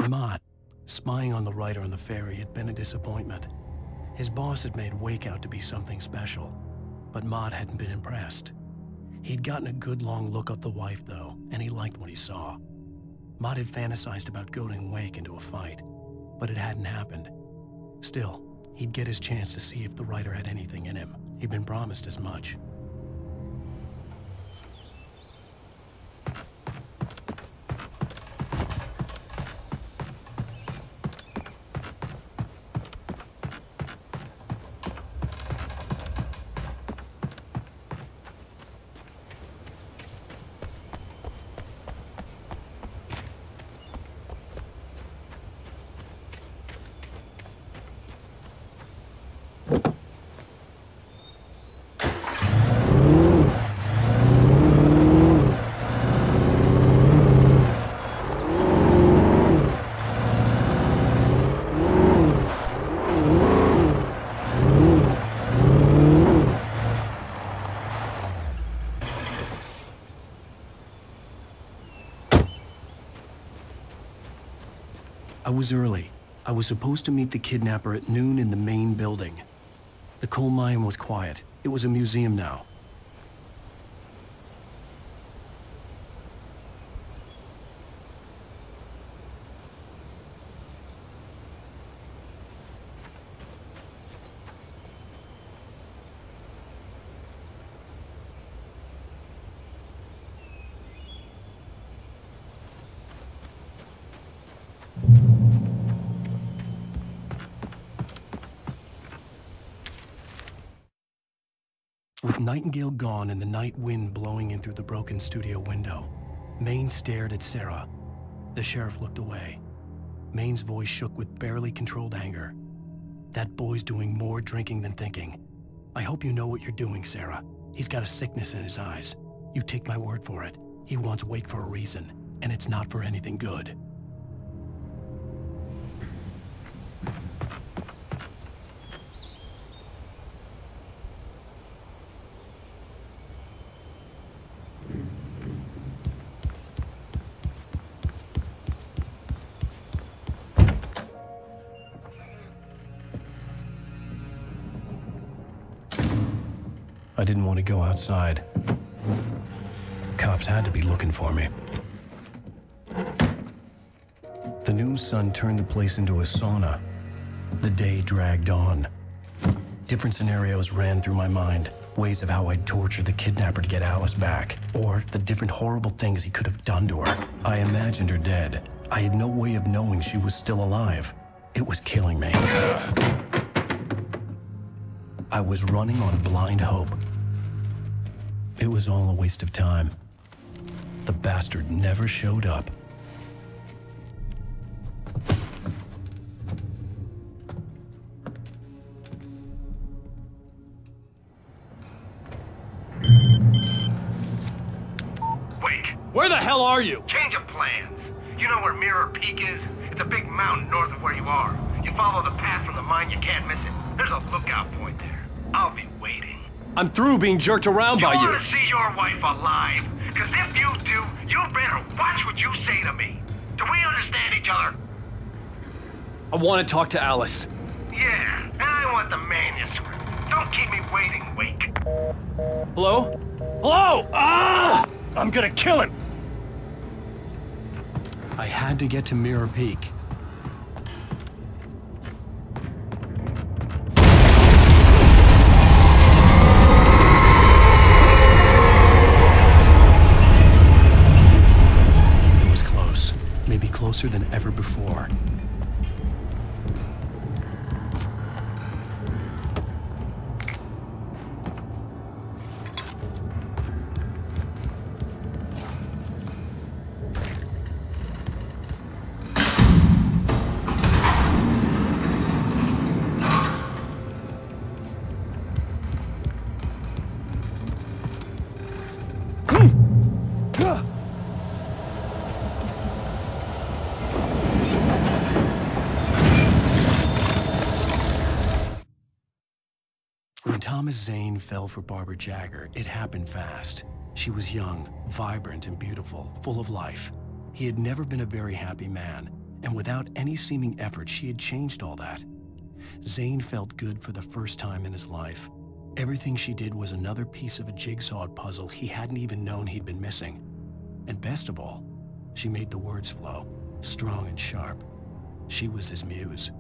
For Mott, spying on the writer on the ferry had been a disappointment. His boss had made Wake out to be something special, but Mott hadn't been impressed. He'd gotten a good long look at the wife, though, and he liked what he saw. Mott had fantasized about goading Wake into a fight, but it hadn't happened. Still, he'd get his chance to see if the writer had anything in him. He'd been promised as much. I was early. I was supposed to meet the kidnapper at noon in the main building. The coal mine was quiet. It was a museum now. With Nightingale gone and the night wind blowing in through the broken studio window, Maine stared at Sarah. The sheriff looked away. Maine's voice shook with barely controlled anger. That boy's doing more drinking than thinking. I hope you know what you're doing, Sarah. He's got a sickness in his eyes. You take my word for it. He wants Wake for a reason, and it's not for anything good. I didn't want to go outside. Cops had to be looking for me. The noon sun turned the place into a sauna. The day dragged on. Different scenarios ran through my mind. Ways of how I'd torture the kidnapper to get Alice back. Or the different horrible things he could have done to her. I imagined her dead. I had no way of knowing she was still alive. It was killing me. I was running on blind hope. It was all a waste of time. The bastard never showed up. Wake! Where the hell are you? Change of plans. You know where Mirror Peak is? It's a big mountain north of where you are. You follow the path from the mine, you can't miss it. There's a lookout point there. I'll be waiting. I'm through being jerked around by you. You want to see your wife alive? Because if you do, you better watch what you say to me. Do we understand each other? I want to talk to Alice. Yeah, and I want the manuscript. Don't keep me waiting, Wake. Hello? Hello! Ah! I'm gonna kill him! I had to get to Mirror Peak. Maybe closer than ever before. When Thomas Zane fell for Barbara Jagger, it happened fast. She was young, vibrant, and beautiful, full of life. He had never been a very happy man, And without any seeming effort, she had changed all that. Zane felt good for the first time in his life. Everything she did was another piece of a jigsaw puzzle he hadn't even known he'd been missing. And best of all, she made the words flow, strong and sharp. She was his muse.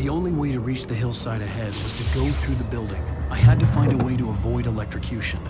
The only way to reach the hillside ahead was to go through the building. I had to find a way to avoid electrocution.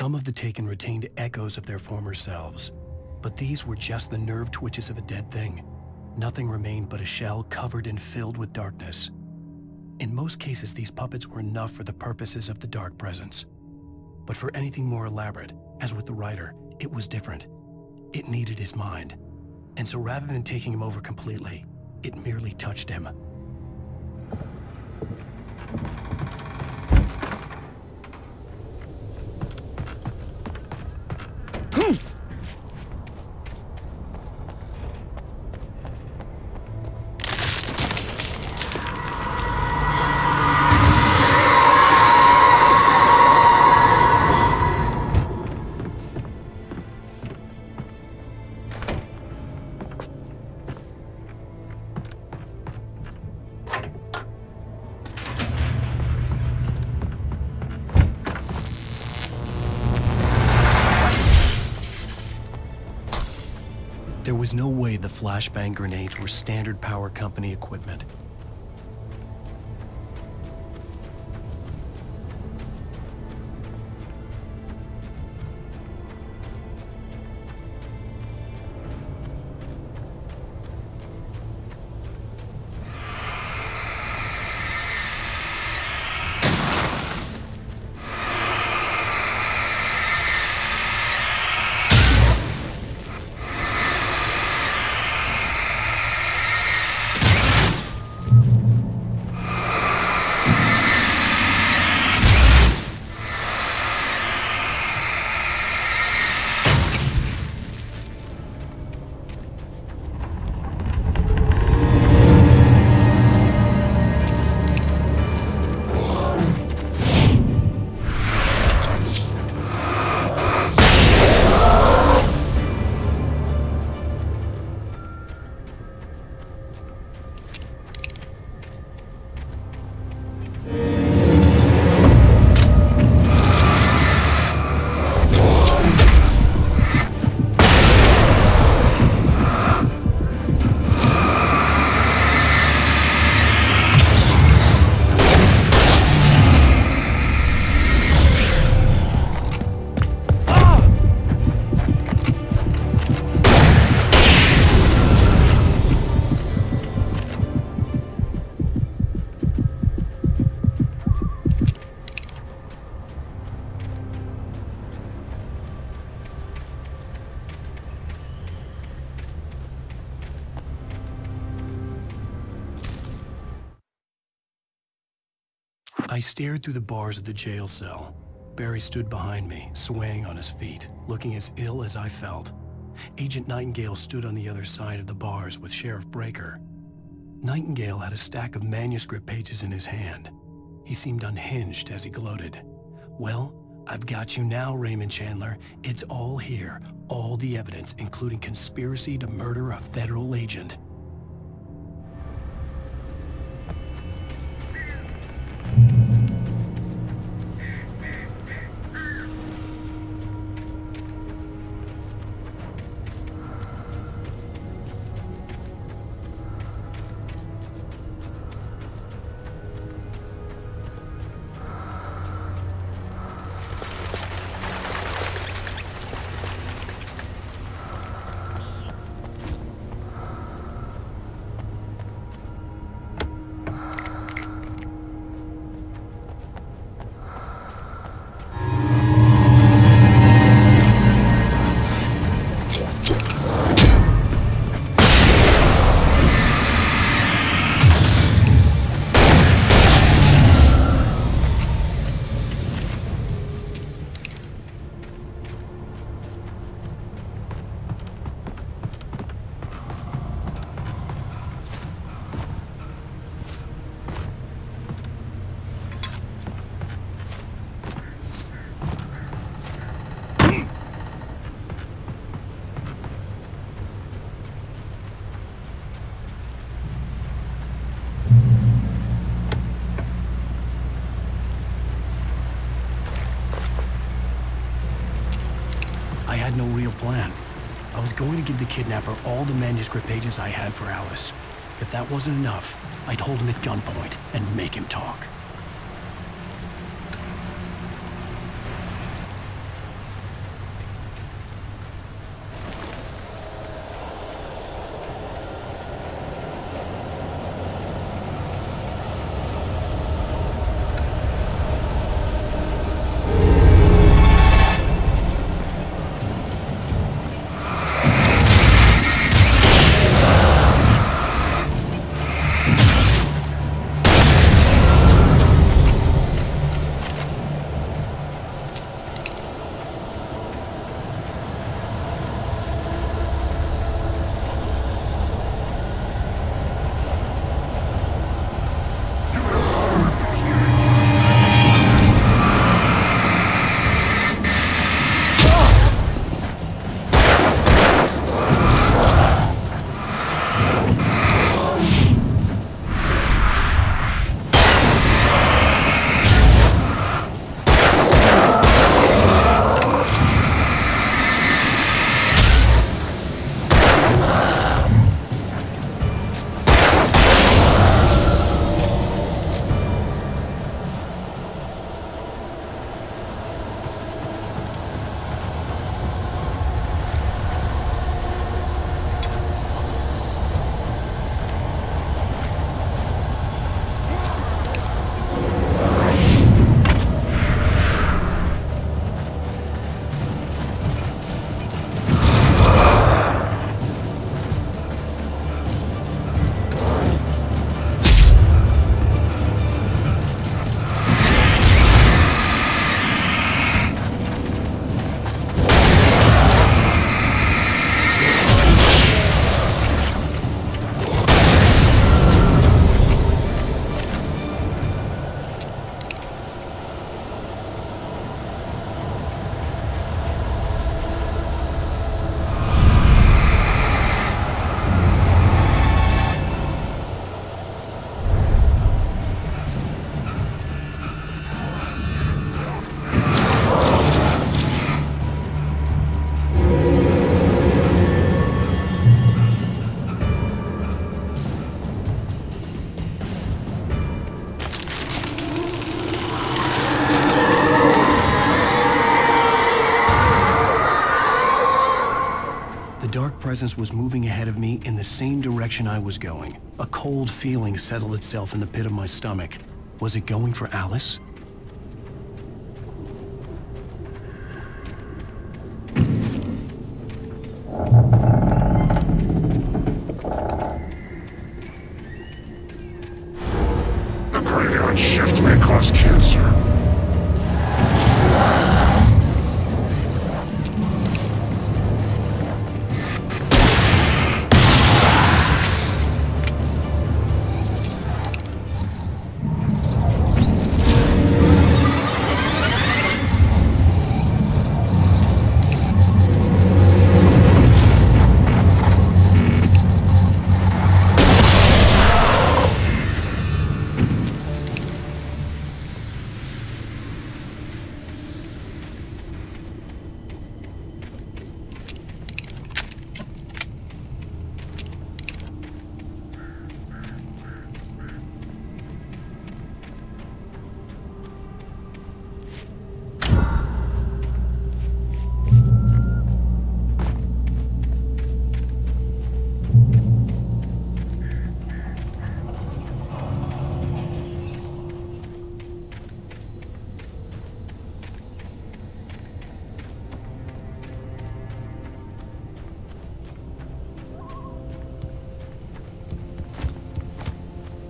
Some of the taken retained echoes of their former selves, but these were just the nerve twitches of a dead thing. Nothing remained but a shell covered and filled with darkness. In most cases, these puppets were enough for the purposes of the dark presence. But for anything more elaborate, as with the writer, it was different. It needed his mind. And so rather than taking him over completely, it merely touched him. There was no way the flashbang grenades were standard power company equipment. I stared through the bars of the jail cell. Barry stood behind me, swaying on his feet, looking as ill as I felt. Agent Nightingale stood on the other side of the bars with Sheriff Breaker. Nightingale had a stack of manuscript pages in his hand. He seemed unhinged as he gloated. "Well, I've got you now, Raymond Chandler. It's all here, all the evidence, including conspiracy to murder a federal agent." I had no real plan. I was going to give the kidnapper all the manuscript pages I had for Alice. If that wasn't enough, I'd hold him at gunpoint and make him talk. The dark presence was moving ahead of me in the same direction I was going. A cold feeling settled itself in the pit of my stomach. Was it going for Alice? The graveyard shift may cause cancer.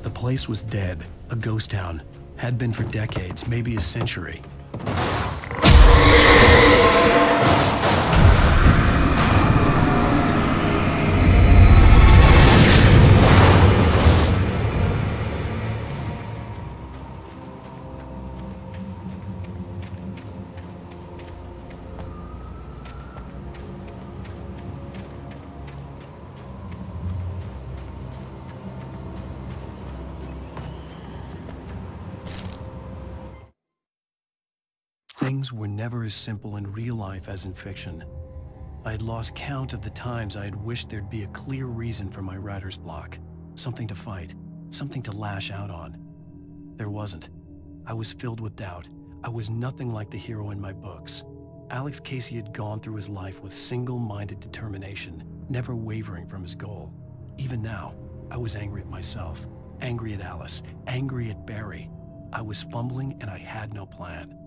The place was dead, a ghost town. Had been for decades, maybe a century. Things were never as simple in real life as in fiction. I had lost count of the times I had wished there'd be a clear reason for my writer's block. Something to fight, something to lash out on. There wasn't. I was filled with doubt. I was nothing like the hero in my books. Alex Casey had gone through his life with single-minded determination, never wavering from his goal. Even now, I was angry at myself, angry at Alice, angry at Barry. I was fumbling and I had no plan.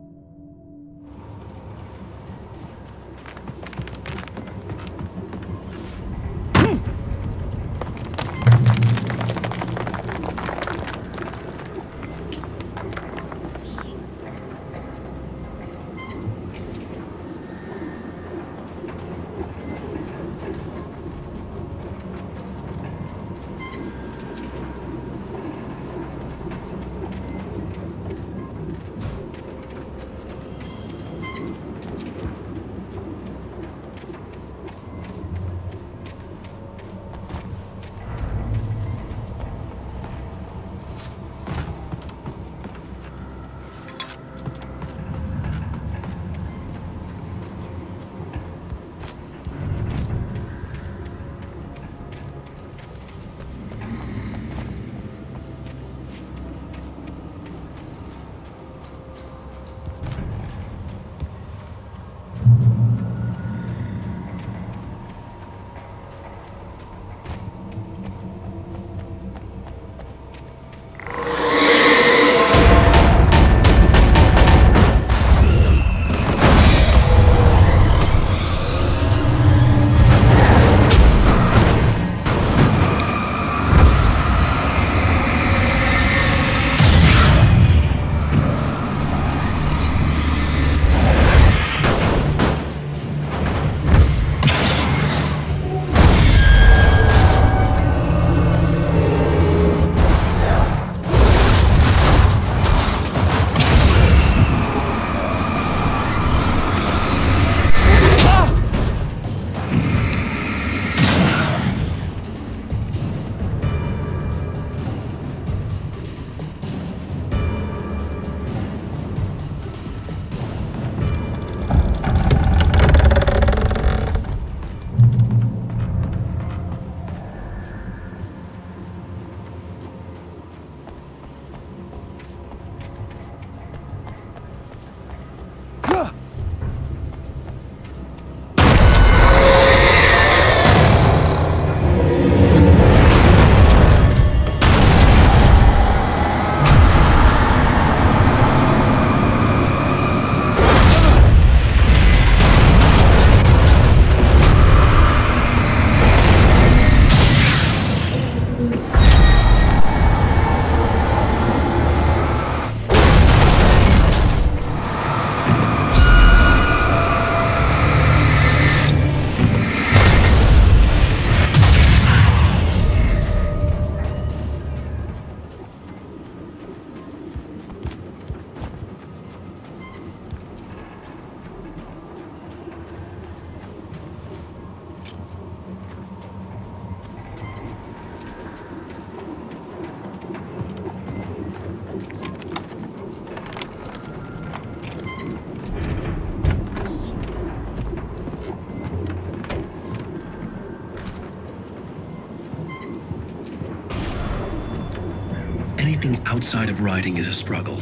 Anything outside of writing is a struggle.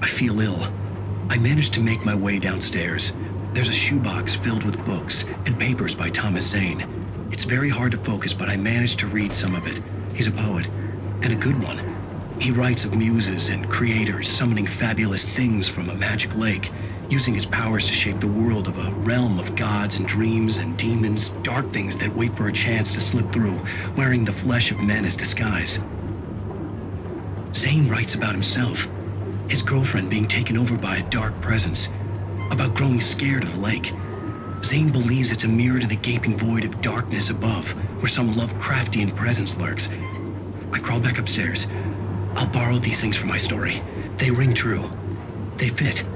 I feel ill. I managed to make my way downstairs. There's a shoebox filled with books and papers by Thomas Zane. It's very hard to focus, but I managed to read some of it. He's a poet, and a good one. He writes of muses and creators summoning fabulous things from a magic lake, using his powers to shape the world of a realm of gods and dreams and demons, dark things that wait for a chance to slip through, wearing the flesh of men as disguise. Zane writes about himself, his girlfriend being taken over by a dark presence, about growing scared of the lake. Zane believes it's a mirror to the gaping void of darkness above, where some Lovecraftian presence lurks. I crawl back upstairs. I'll borrow these things for my story. They ring true. They fit.